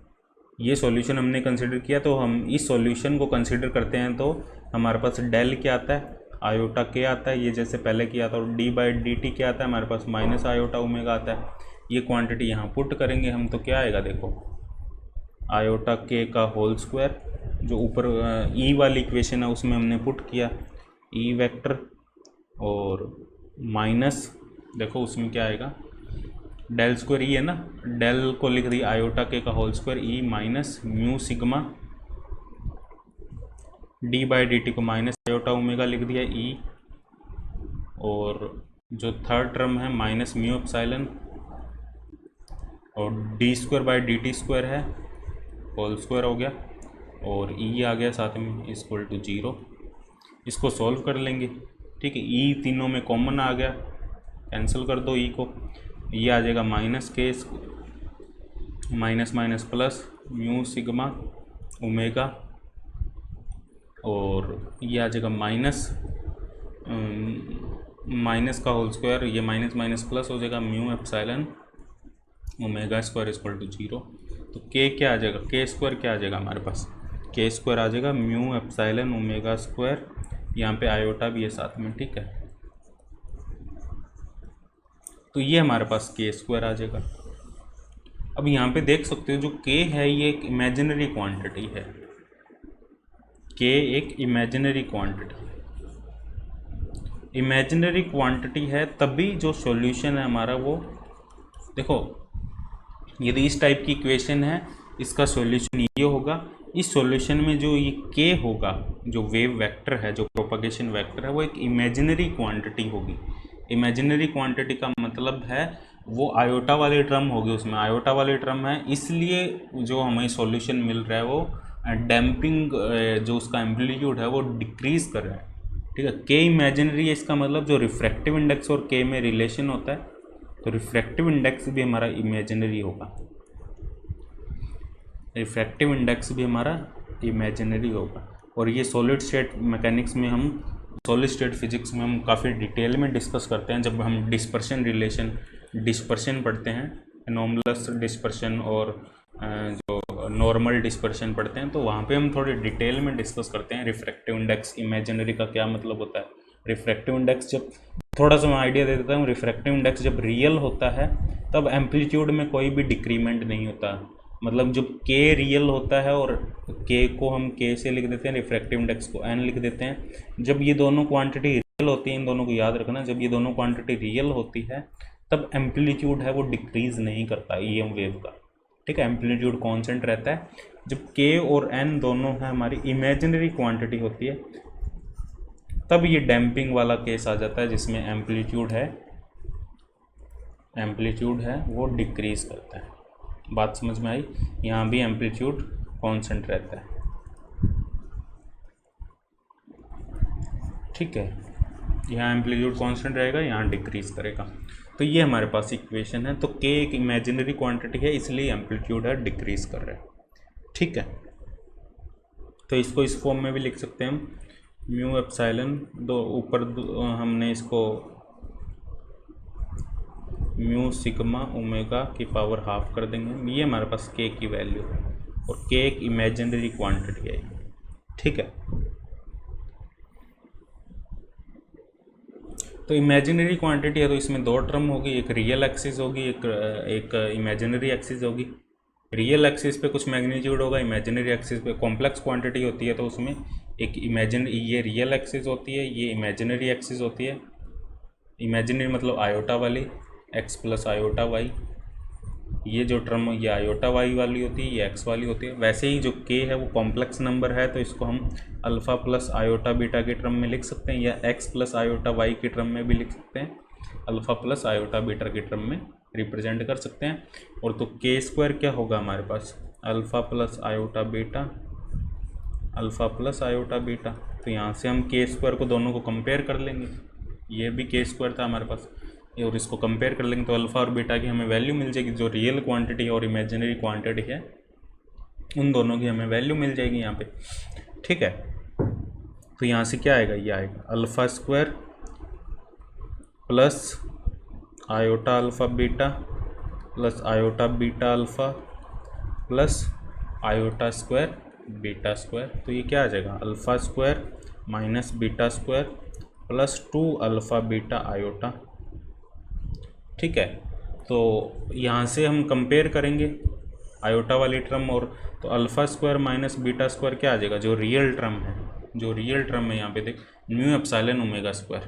ये सॉल्यूशन हमने कंसिडर किया, तो हम इस सॉल्यूशन को कंसिडर करते हैं तो हमारे पास डेल क्या आता है, आयोटा के आता है, ये जैसे पहले किया था, और डी बाई डी टी क्या आता है हमारे पास, माइनस आयोटा ओमेगा आता है। ये क्वांटिटी यहाँ पुट करेंगे हम तो क्या आएगा, देखो आयोटा के का होल स्क्वायर, जो ऊपर ई वाली इक्वेशन है उसमें हमने पुट किया ई वेक्टर, और माइनस देखो उसमें क्या आएगा डेल स्क्वायर ई है ना, डेल को लिख दिया आयोटा के का whole square E minus mu sigma D by D T को माइनस आयोटा ओमेगा लिख दिया ई, और जो थर्ड टर्म है माइनस म्यू एप्सिलॉन और D square by D T square है होल स्क्वायर हो गया, और ई आ गया साथ में इक्वल टू 0। इसको सॉल्व कर लेंगे, ठीक है। ई तीनों में कॉमन आ गया, कैंसिल कर दो ई को, ये आ जाएगा minus K minus minus plus mu sigma omega, और ये आ जाएगा माइनस माइनस का होल स्क्वायर, ये माइनस माइनस प्लस हो जाएगा mu epsilon omega square equal to 0। तो के क्या आ जाएगा, के स्क्वायर क्या आ जाएगा हमारे पास, के स्क्वायर आ जाएगा म्यू एप्सिलॉन ओमेगा स्क्वायर, यहाँ पे आयोटा भी है साथ में, ठीक है। तो ये हमारे पास के स्क्वायर आ जाएगा। अब यहाँ पे देख सकते हो जो के है ये एक इमेजिनरी क्वांटिटी है, के एक इमेजिनरी क्वांटिटी है, इमेजिनरी क्वांटिटी है तभी जो सॉल्यूशन है हमारा वो, देखो यदि इस टाइप की इक्वेशन है इसका सॉल्यूशन ये होगा, इस सॉल्यूशन में जो ये के होगा, जो वेव वेक्टर है, जो प्रोपगेशन वेक्टर है, वो एक इमेजिनरी क्वांटिटी होगी। इमेजिनरी क्वांटिटी का मतलब है वो आयोटा वाली टर्म होगी, उसमें आयोटा वाली टर्म है, इसलिए जो हमें सॉल्यूशन मिल रहा है वो डैम्पिंग जो उसका एम्पलीट्यूड है वो डिक्रीज कर रहा है, ठीक है। के इमेजिनरी है, इसका मतलब जो रिफ्रैक्टिव इंडेक्स और के में रिलेशन होता है, तो रिफ्रैक्टिव इंडेक्स भी हमारा इमेजिनरी होगा, रिफ्रैक्टिव इंडेक्स भी हमारा इमेजिनरी होगा। और ये सॉलिड स्टेट मैकेनिक्स में हम, सॉलिड स्टेट फिजिक्स में हम काफ़ी डिटेल में डिस्कस करते हैं जब हम डिस्पर्शन पढ़ते हैं, एनोमलस डिस्पर्शन और जो नॉर्मल डिस्पर्शन पढ़ते हैं, तो वहाँ पे हम थोड़े डिटेल में डिस्कस करते हैं रिफ्रैक्टिव इंडेक्स इमेजिनरी का क्या मतलब होता है। रिफ्रैक्टिव इंडेक्स जब, थोड़ा सा मैं आइडिया दे देता हूँ, रिफ्रैक्टिव इंडेक्स जब रियल होता है तब एम्पलीट्यूड में कोई भी डिक्रीमेंट नहीं होता, मतलब जब के रियल होता है और के को हम के से लिख देते हैं, रिफ्रैक्टिव इंडेक्स को एन लिख देते हैं। जब ये दोनों क्वांटिटी रियल होती है, इन दोनों को याद रखना, जब ये दोनों क्वांटिटी रियल होती है तब एम्पलीट्यूड है वो डिक्रीज नहीं करता ईएम वेव का, ठीक है, एम्पलीट्यूड कांस्टेंट रहता है। जब के और एन दोनों है हमारी इमेजिनरी क्वांटिटी होती है तब ये डैम्पिंग वाला केस आ जाता है जिसमें एम्पलीट्यूड है वो डिक्रीज करता है। बात समझ में आई, यहाँ भी एम्पलीट्यूड कांस्टेंट रहता है, ठीक है, यहाँ एम्पलीट्यूड कांस्टेंट रहेगा, यहाँ डिक्रीज करेगा। तो ये हमारे पास इक्वेशन है। तो के एक इमेजिनरी क्वांटिटी है इसलिए एम्पलीट्यूड है डिक्रीज कर रहा है, ठीक है। तो इसको इस फॉर्म में भी लिख सकते हैं हम, म्यू एप्सिलॉन दो ऊपर हमने इसको म्यू सिग्मा ओमेगा की पावर हाफ कर देंगे, ये हमारे पास के की वैल्यू है और के एक इमेजिनरी क्वांटिटी है, ठीक है। तो इमेजिनरी क्वांटिटी है तो इसमें दो टर्म होगी, एक रियल एक्सिस होगी, एक इमेजिनरी एक्सिस होगी। रियल एक्सिस पे कुछ मैग्नीट्यूड होगा, इमेजिनरी एक्सिस पे कॉम्प्लेक्स क्वांटिटी होती है तो उसमें एक ये रियल एक्सिस होती है, ये इमेजिनरी एक्सिस होती है। इमेजिनरी मतलब आयोटा वाली, एक्स प्लस आयोटा वाई, ये जो टर्म ये आयोटा वाई वाली होती है, ये एक्स वाली होती है। वैसे ही जो के है वो कॉम्प्लेक्स नंबर है तो इसको हम अल्फ़ा प्लस आयोटा बीटा के टर्म में लिख सकते हैं, या एक्स प्लस आयोटा वाई के टर्म में भी लिख सकते हैं, अल्फ़ा प्लस आयोटा बीटा के टर्म में रिप्रेजेंट कर सकते हैं। और तो के स्क्वायर क्या होगा हमारे पास, alpha plus iota beta, alpha plus iota beta. तो यहाँ से हम के स्क्वायर को दोनों को कंपेयर कर लेंगे, ये भी के स्क्वायर था हमारे पास, और इसको कंपेयर कर लेंगे तो अल्फ़ा और बीटा की हमें वैल्यू मिल जाएगी, जो रियल क्वांटिटी है और इमेजिनरी क्वांटिटी है उन दोनों की हमें वैल्यू मिल जाएगी यहाँ पे, ठीक है। तो यहाँ से क्या आएगा, ये आएगा alpha square plus iota alpha beta plus iota beta alpha plus iota square beta square. तो ये क्या आ जाएगा, alpha square minus beta square plus 2 alpha beta iota, ठीक है। तो यहाँ से हम कंपेयर करेंगे आयोटा वाली टर्म, और तो alpha square minus beta square क्या आ जाएगा, जो रियल टर्म है, जो रियल टर्म है यहाँ पे देख, म्यू एप्सिलॉन ओमेगा स्क्वायर,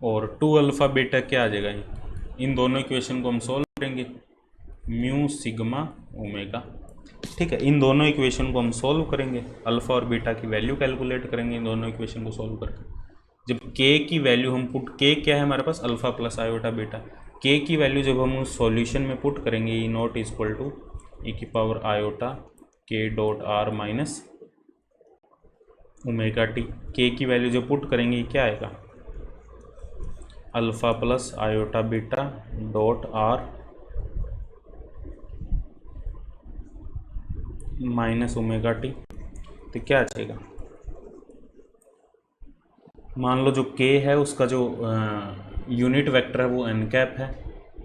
और 2 अल्फ़ा बीटा क्या आ जाएगा, इन दोनों इक्वेशन को हम सोल्व करेंगे, म्यू सिग्मा ओमेगा। ठीक है, इन दोनों इक्वेशन को हम सोल्व करेंगे, अल्फ़ा और बीटा की वैल्यू कैलकुलेट करेंगे इन दोनों इक्वेशन को सोल्व करके। जब k की वैल्यू हम पुट, k क्या है हमारे पास, alpha plus iota beta, k की वैल्यू जब हम उस सॉल्यूशन में पुट करेंगे, E not equal to E की power iota k dot R minus omega T. k की वैल्यू जब पुट करेंगे क्या आएगा, alpha plus iota beta dot R minus omega T. तो क्या आ जाएगा, मान लो जो k है उसका जो यूनिट वेक्टर है वो n कैप है,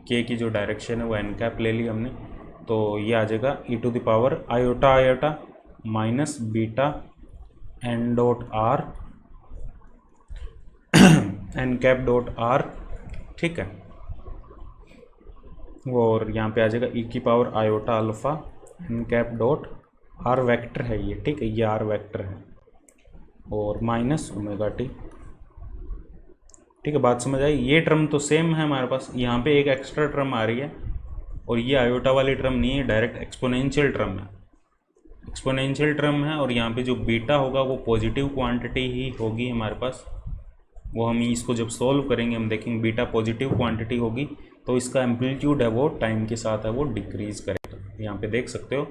k की जो डायरेक्शन है वो n कैप ले ली हमने, तो ये आ जाएगा E to the power iota iota minus beta N dot R N cap dot R. ठीक है, और यहाँ पे आ जाएगा ई की power iota alpha N cap dot R vector है ये। ठीक है, ये आर वेक्टर है और माइनस ओमेगा टी। ठीक है, बात समझ आई। ये टर्म तो सेम है हमारे पास, यहाँ पे एक एक्स्ट्रा टर्म आ रही है और ये आयोटा वाली टर्म नहीं है, डायरेक्ट एक्सपोनेंशियल टर्म है, एक्सपोनेंशियल टर्म है। और यहाँ पे जो बीटा होगा वो पॉजिटिव क्वांटिटी ही होगी हमारे पास, वो हम इसको जब सॉल्व करेंगे हम देखेंगे बीटा पॉजिटिव क्वांटिटी होगी, तो इसका एम्पलीट्यूड है वो टाइम के साथ है वो डिक्रीज करेगा। यहाँ पे देख सकते हो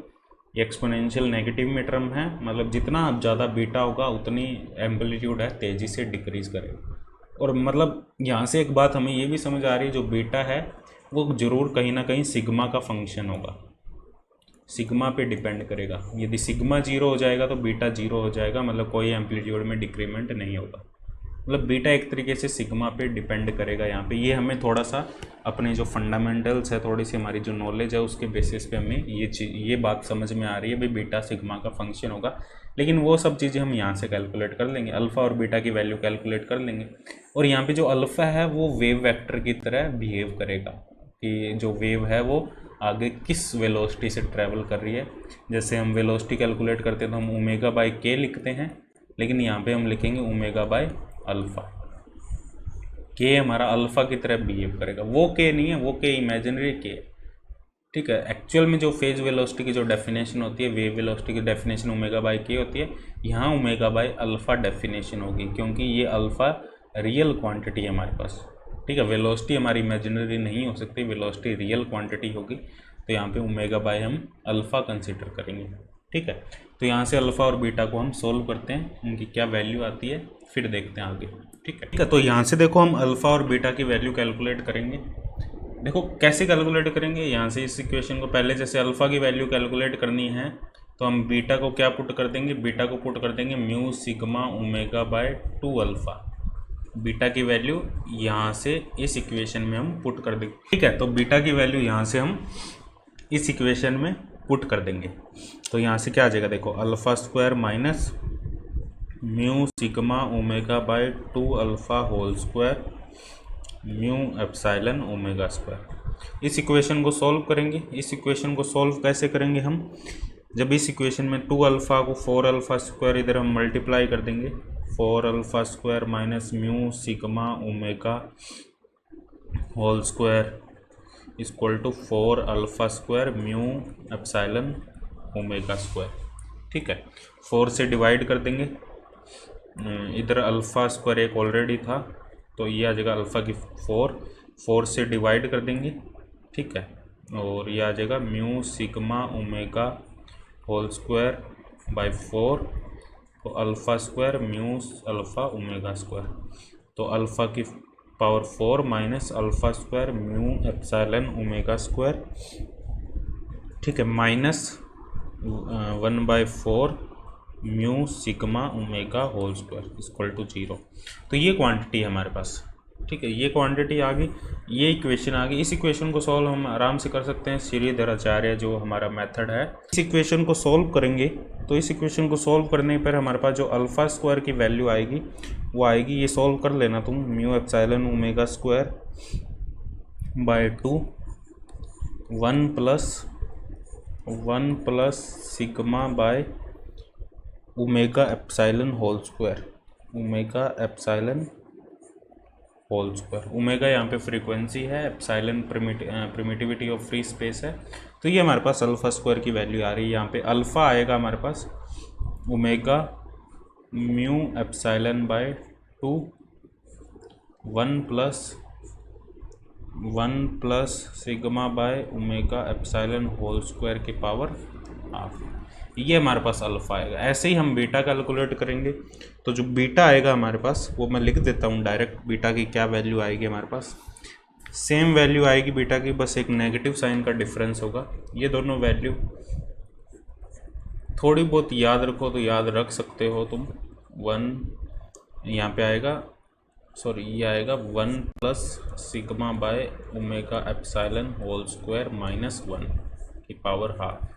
ये एक्सपोनेंशियल नेगेटिव में टर्म है, मतलब जितना ज़्यादा बीटा होगा उतनी एम्पलीट्यूड है तेज़ी से डिक्रीज करेगा। और मतलब यहाँ से एक बात हमें ये भी समझ आ रही है, जो बीटा है वो ज़रूर कहीं ना कहीं सिग्मा का फंक्शन होगा, सिग्मा पे डिपेंड करेगा। यदि सिग्मा जीरो हो जाएगा तो बीटा जीरो हो जाएगा, मतलब कोई एम्पलीट्यूड में डिक्रीमेंट नहीं होगा, मतलब बीटा एक तरीके से सिग्मा पे डिपेंड करेगा। यहाँ पे ये हमें थोड़ा सा अपने जो फंडामेंटल्स है, थोड़ी सी हमारी जो नॉलेज है उसके बेसिस पे हमें ये बात समझ में आ रही है भाई बीटा सिग्मा का फंक्शन होगा। लेकिन वो सब चीज़ें हम यहाँ से कैलकुलेट कर लेंगे, अल्फ़ा और बीटा की वैल्यू कैलकुलेट कर लेंगे। और यहाँ पे जो अल्फ़ा है वो वेव वेक्टर की तरह बिहेव करेगा, कि जो वेव है वो आगे किस वेलोसिटी से ट्रैवल कर रही है। जैसे हम वेलोसिटी कैलकुलेट करते हैं तो हम ओमेगा बाई के लिखते हैं, लेकिन यहाँ पे हम लिखेंगे ओमेगा बाई अल्फ़ा। के हमारा अल्फ़ा की तरह बिहेव करेगा, वो के नहीं है, वो के इमेजिनरी के। ठीक है, एक्चुअल में जो फेज वेलोसिटी की जो डेफिनेशन होती है, वेव वेलोसिटी की डेफिनेशन ओमेगा बाई के होती है, यहाँ ओमेगा बाई अल्फ़ा डेफिनेशन होगी, क्योंकि ये अल्फ़ा रियल क्वांटिटी है हमारे पास। ठीक है, वेलोसिटी हमारी इमेजिनरी नहीं हो सकती, वेलोसिटी रियल क्वांटिटी होगी, तो यहाँ पे ओमेगा बाई हम अल्फ़ा कंसिडर करेंगे। ठीक है, तो यहाँ से अल्फ़ा और बीटा को हम सोल्व करते हैं, उनकी क्या वैल्यू आती है फिर देखते हैं आगे। ठीक है, तो यहाँ से देखो हम अल्फ़ा और बीटा की वैल्यू कैलकुलेट करेंगे। देखो कैसे कैलकुलेट करेंगे, यहाँ से इस इक्वेशन को पहले जैसे अल्फ़ा की वैल्यू कैलकुलेट करनी है तो हम बीटा को क्या पुट कर देंगे, बीटा को पुट कर देंगे mu sigma omega by 2 alpha. Beta की वैल्यू यहाँ से इस इक्वेशन में हम पुट कर देंगे। ठीक है, तो बीटा की वैल्यू यहाँ से हम इस इक्वेशन में पुट कर देंगे, तो यहाँ से क्या आ जाएगा, देखो alpha square minus mu sigma omega by 2 alpha whole square mu epsilon omega square. इस इक्वेशन को सॉल्व करेंगे। इस इक्वेशन को सॉल्व कैसे करेंगे हम, जब इस इक्वेशन में 2 अल्फ़ा को 4 अल्फ़ा स्क्वायर इधर हम मल्टीप्लाई कर देंगे, 4 alpha square minus mu sigma omega whole square equal to 4 alpha square mu epsilon omega square. ठीक है, 4 से डिवाइड कर देंगे, इधर अल्फ़ा स्क्वायर एक ऑलरेडी था तो ये आ जाएगा अल्फ़ा की 4 से डिवाइड कर देंगे। ठीक है, और ये आ जाएगा mu sigma omega whole square by 4, तो alpha square mu alpha omega square, तो अल्फ़ा की power 4 minus alpha square mu epsilon omega square. ठीक है, minus 1/4 mu sigma omega whole square equal to 0। तो ये क्वांटिटी है हमारे पास। ठीक है, ये क्वांटिटी आ गई, ये इक्वेशन आ गई। इस इक्वेशन को सॉल्व हम आराम से कर सकते हैं, श्रीधराचार्य जो हमारा मेथड है, इस इक्वेशन को सॉल्व करेंगे तो इस इक्वेशन को सॉल्व करने पर हमारे पास जो अल्फ़ा स्क्वायर की वैल्यू आएगी वो आएगी, ये सॉल्व कर लेना तुम, mu epsilon omega square by 2 1 plus sigma by omega epsilon whole square, omega epsilon whole square. Omega यहाँ पे फ्रीक्वेंसी है, epsilon permittivity of free space है। तो ये हमारे पास अल्फ़ा स्क्वायर की वैल्यू आ रही है। यहाँ पे अल्फ़ा आएगा हमारे पास omega mu epsilon by 2 1 plus sigma by omega epsilon whole square की पावर हाफ। ये हमारे पास अल्फ़ा आएगा। ऐसे ही हम बीटा कैलकुलेट करेंगे, तो जो बीटा आएगा हमारे पास वो मैं लिख देता हूँ डायरेक्ट। बीटा की क्या वैल्यू आएगी हमारे पास, सेम वैल्यू आएगी बीटा की, बस एक नेगेटिव साइन का डिफरेंस होगा। ये दोनों वैल्यू थोड़ी बहुत याद रखो तो याद रख सकते हो तुम। 1 यहाँ पे आएगा, सॉरी ये आएगा 1 plus sigma by omega epsilon whole square minus 1 की पावर हाफ।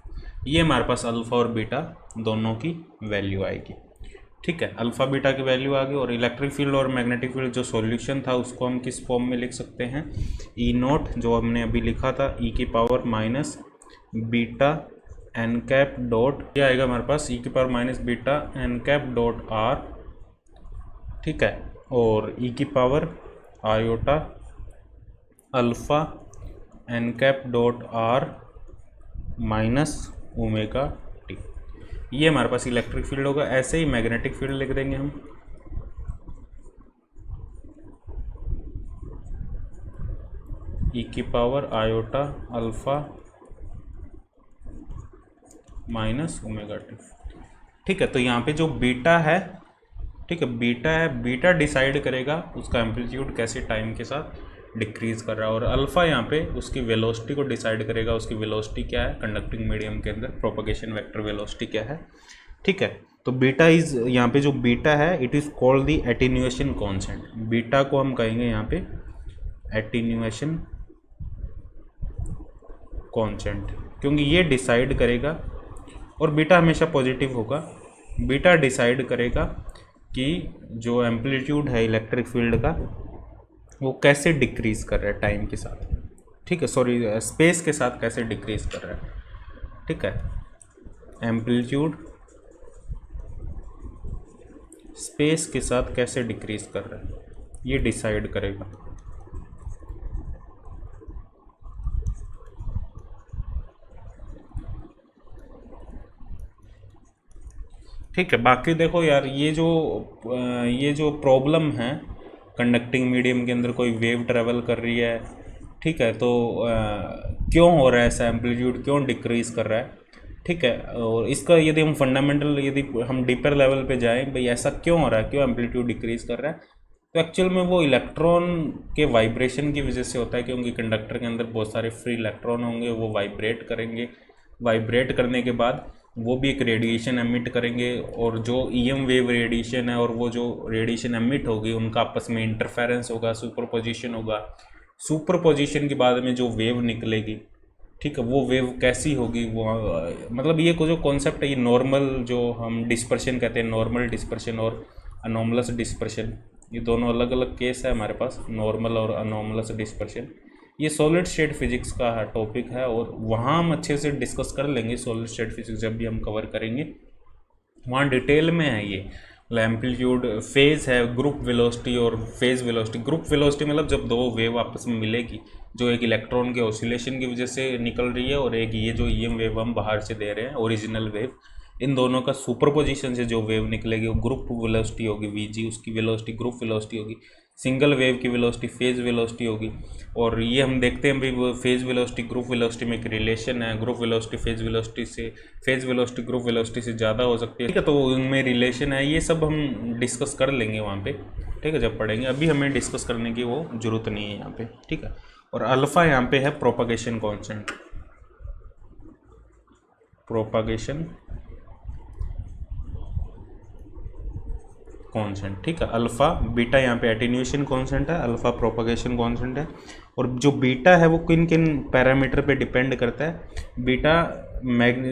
ये हमारे पास अल्फ़ा और बीटा दोनों की वैल्यू आएगी। ठीक है, अल्फ़ा बीटा की वैल्यू आ गई। और इलेक्ट्रिक फील्ड और मैग्नेटिक फील्ड जो सॉल्यूशन था उसको हम किस फॉर्म में लिख सकते हैं, ई नोट जो हमने अभी लिखा था ई की power minus beta N cap dot, ये आएगा हमारे पास ई की power minus beta N cap dot R. ठीक है, और ई की power iota alpha N cap dot R minus omega T. ये हमारे पास इलेक्ट्रिक फील्ड होगा। ऐसे ही मैग्नेटिक फील्ड लिख देंगे हम, ई की power iota alpha minus omega T. ठीक है, तो यहाँ पे जो बीटा है, ठीक है बीटा है, बीटा डिसाइड करेगा उसका एम्पलीट्यूड कैसे टाइम के साथ डिक्रीज कर रहा है। और अल्फ़ा यहाँ पे उसकी वेलोसिटी को डिसाइड करेगा, उसकी वेलोसिटी क्या है कंडक्टिंग मीडियम के अंदर, प्रोपगेशन वेक्टर वेलोसिटी क्या है। ठीक है, तो बीटा इज, यहाँ पे जो बीटा है it is called the attenuation constant. Beta को हम कहेंगे यहाँ पे एटीन्यूएशन कॉन्स्टेंट, क्योंकि ये डिसाइड करेगा, और बीटा हमेशा पॉजिटिव होगा। बीटा डिसाइड करेगा कि जो एम्पलीट्यूड है इलेक्ट्रिक फील्ड का वो कैसे डिक्रीज़ कर रहा है टाइम के साथ। ठीक है, सॉरी स्पेस के साथ कैसे डिक्रीज़ कर रहा है। ठीक है, एम्पलीट्यूड स्पेस के साथ कैसे डिक्रीज़ कर रहा है ये डिसाइड करेगा। ठीक है, बाकी देखो यार ये जो प्रॉब्लम है कंडक्टिंग मीडियम के अंदर कोई वेव ट्रेवल कर रही है, ठीक है, तो क्यों हो रहा है ऐसा, एम्पलीट्यूड क्यों डिक्रीज़ कर रहा है। ठीक है, और इसका यदि हम फंडामेंटल, यदि हम डीपर लेवल पे जाएं भाई ऐसा क्यों हो रहा है, क्यों एम्पलीट्यूड डिक्रीज़ कर रहा है, तो एक्चुअल में वो इलेक्ट्रॉन के वाइब्रेशन की वजह से होता है। क्योंकि कंडक्टर के अंदर बहुत सारे फ्री इलेक्ट्रॉन होंगे, वो वाइब्रेट करेंगे, वाइब्रेट करने के बाद वो भी एक रेडिएशन एमिट करेंगे, और जो ईएम वेव रेडिएशन है और वो जो रेडिएशन एमिट होगी उनका आपस में इंटरफेरेंस होगा, सुपरपोजिशन होगा। सुपरपोजिशन के बाद में जो वेव निकलेगी, ठीक है, वो वेव कैसी होगी, वो मतलब ये जो कॉन्सेप्ट है, ये नॉर्मल जो हम डिस्पर्शन कहते हैं, नॉर्मल डिस्पर्शन और अनोमलस डिस्पर्शन, ये दोनों अलग अलग केस है हमारे पास, नॉर्मल और अनोमलस डिस्पर्शन। ये सॉलिड स्टेट फिजिक्स का टॉपिक है, और वहाँ हम अच्छे से डिस्कस कर लेंगे सॉलिड स्टेट फिजिक्स जब भी हम कवर करेंगे, वहाँ डिटेल में है ये एम्पलीट्यूड, फेज है, ग्रुप वेलोसिटी और फेज वेलोसिटी। ग्रुप वेलोसिटी मतलब जब दो वेव आपस में मिलेगी, जो एक इलेक्ट्रॉन के ऑसिलेशन की वजह से निकल रही है और एक ये जो ईएम वेव हम बाहर से दे रहे हैं ओरिजिनल वेव, इन दोनों का सुपरपोजिशन से जो वेव निकलेगी वो ग्रुप वेलोसिटी होगी वीजी, उसकी वेलोसिटी ग्रुप वेलोसिटी होगी। सिंगल वेव की वेलोसिटी फेज वेलोसिटी होगी। और ये हम देखते हैं भाई फेज वेलोसिटी ग्रुप वेलोसिटी में एक रिलेशन है, ग्रुप वेलोसिटी फेज वेलोसिटी से, फेज वेलोसिटी ग्रुप वेलोसिटी से ज़्यादा हो सकती है। ठीक है, तो उनमें रिलेशन है, ये सब हम डिस्कस कर लेंगे वहाँ पे, ठीक है, जब पढ़ेंगे। अभी हमें डिस्कस करने की वो जरूरत नहीं है यहाँ पे, ठीक है। और अल्फ़ा यहाँ पे है प्रोपगेशन कॉन्स्टेंट, प्रोपगेशन कॉन्स्टेंट, ठीक है। अल्फ़ा बीटा यहाँ पे एटीन्यूएशन कॉन्स्टेंट है, अल्फ़ा प्रोपगेशन कॉन्स्टेंट है। और जो बीटा है वो किन किन पैरामीटर पे डिपेंड करता है, बीटा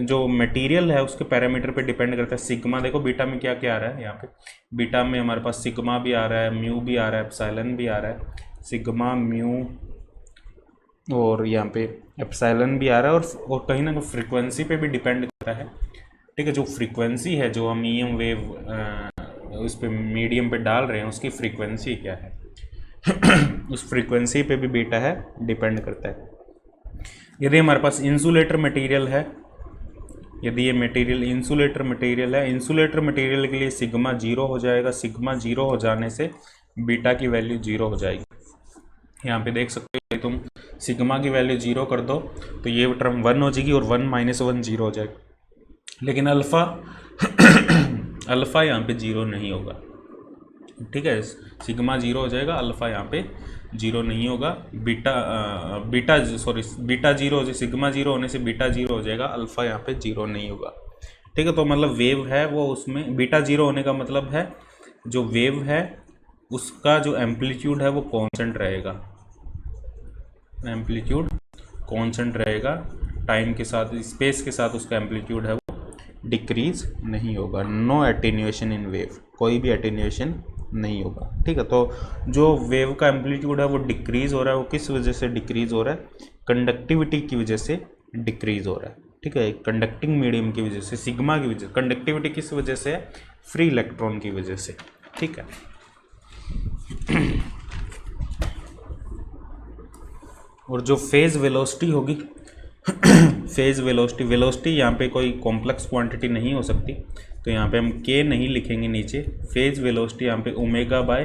जो मटेरियल है उसके पैरामीटर पे डिपेंड करता है। सिग्मा देखो बीटा में क्या क्या आ रहा है, यहाँ पे बीटा में हमारे पास सिग्मा भी आ रहा है, म्यू भी आ रहा है, एप्सिलॉन भी आ रहा है, सिग्मा म्यू और यहाँ पे एप्सिलॉन भी आ रहा है। और कहीं ना कहीं फ्रीक्वेंसी पे भी डिपेंड करता है, ठीक है। जो फ्रीक्वेंसी है जो हम ईएम वेव उस पर मीडियम पे डाल रहे हैं उसकी फ्रीक्वेंसी क्या है, उस फ्रीक्वेंसी पे भी बीटा है डिपेंड करता है। यदि हमारे पास इंसुलेटर मटेरियल है, यदि ये मटेरियल इंसुलेटर मटेरियल है, इंसुलेटर मटेरियल के लिए सिग्मा 0 हो जाएगा। सिग्मा 0 हो जाने से बीटा की वैल्यू 0 हो जाएगी। यहाँ पे देख सकते हो, तुम सिग्मा की वैल्यू 0 कर दो तो ये टर्म 1 हो जाएगी और 1 - 1 0 हो जाएगा। लेकिन अल्फ़ा अल्फ़ा यहाँ पे 0 नहीं होगा, ठीक है। सिग्मा 0 हो जाएगा, अल्फ़ा यहाँ पे 0 नहीं होगा। बीटा 0 हो, सिग्मा 0 होने से बीटा 0 हो जाएगा, अल्फ़ा यहाँ पे 0 नहीं होगा, ठीक है। तो मतलब वेव है वो, उसमें बीटा 0 होने का मतलब है जो वेव है उसका जो एम्पलीट्यूड है वो कांस्टेंट रहेगा, एम्पलीट्यूड कांस्टेंट रहेगा। टाइम के साथ, स्पेस के साथ उसका एम्पलीट्यूड है वो डिक्रीज नहीं होगा। नो एटेन्यूएशन इन वेव, कोई भी एटेन्यूएशन नहीं होगा, ठीक है। तो जो वेव का एम्पलीट्यूड है वो डिक्रीज हो रहा है, वो किस वजह से डिक्रीज हो रहा है? कंडक्टिविटी की वजह से डिक्रीज हो रहा है, ठीक है। कंडक्टिंग मीडियम की वजह से, सिग्मा की वजह से। कंडक्टिविटी किस वजह से है? फ्री इलेक्ट्रॉन की वजह से, ठीक है। और जो फेज वेलोसिटी होगी फेज वेलोसिटी, वेलोसिटी यहाँ पे कोई कॉम्प्लेक्स क्वांटिटी नहीं हो सकती, तो यहाँ पे हम के नहीं लिखेंगे नीचे। फेज वेलोसिटी यहाँ पे ओमेगा बाय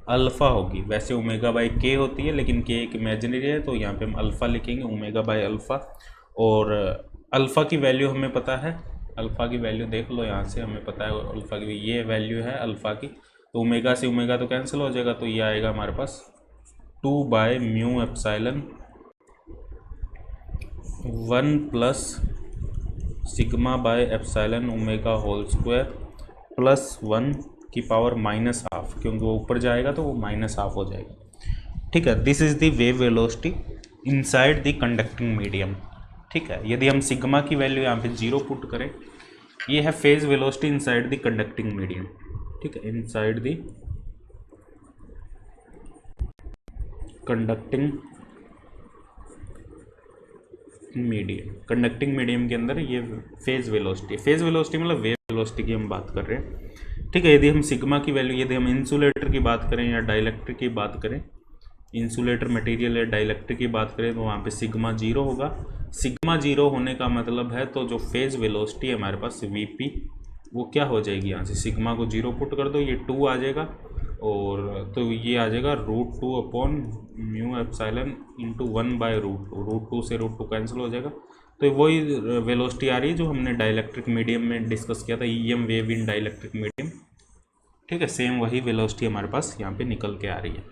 अल्फ़ा होगी। वैसे ओमेगा बाय के होती है, लेकिन के एक इमेजिनरी है, तो यहाँ पे हम अल्फ़ा लिखेंगे, ओमेगा बाय अल्फ़ा। और अल्फ़ा की वैल्यू हमें पता है, अल्फ़ा की वैल्यू देख लो यहाँ से, हमें पता है अल्फ़ा की ये वैल्यू है अल्फ़ा की। तो ओमेगा से ओमेगा तो कैंसिल हो जाएगा, तो ये आएगा हमारे पास 2/μ ε1 plus sigma by epsilon omega whole square plus 1 की पावर -12, क्योंकि वो ऊपर जाएगा तो वो -12 हो जाएगा, ठीक है। This is the wave velocity inside the conducting medium, ठीक है। यदि हम सिग्मा की वैल्यू यहाँ पे 0 पुट करें, ये है phase velocity inside the conducting medium, ठीक है, inside the conducting medium. Conducting medium के अंदर ये फेज वेलोसिटी, फेज वेलोसिटी मतलब वेव वेलोसिटी की हम बात कर रहे हैं, ठीक है। यदि हम सिग्मा की वैल्यू, यदि हम इंसुलेटर की बात करें या डाइलेक्ट्रिक की बात करें, इंसुलेटर मटेरियल या डाइलेक्ट्रिक की बात करें, तो वहाँ पे सिग्मा 0 होगा। सिग्मा 0 होने का मतलब है तो जो फेज वेलोसिटी है हमारे पास वीपी, वो क्या हो जाएगी, यहाँ से सिग्मा को 0 पुट कर दो, ये 2 आ जाएगा, और तो ये आ जाएगा √2/μ एप्सिलॉन इंटू 1/√2। √2 से √2 कैंसिल हो जाएगा, तो वही वेलोसिटी आ रही है जो हमने डाइलेक्ट्रिक मीडियम में डिस्कस किया था, ईएम वेव इन डाइलेक्ट्रिक मीडियम, ठीक है। सेम वही वेलोसिटी हमारे पास यहाँ पे निकल के आ रही है।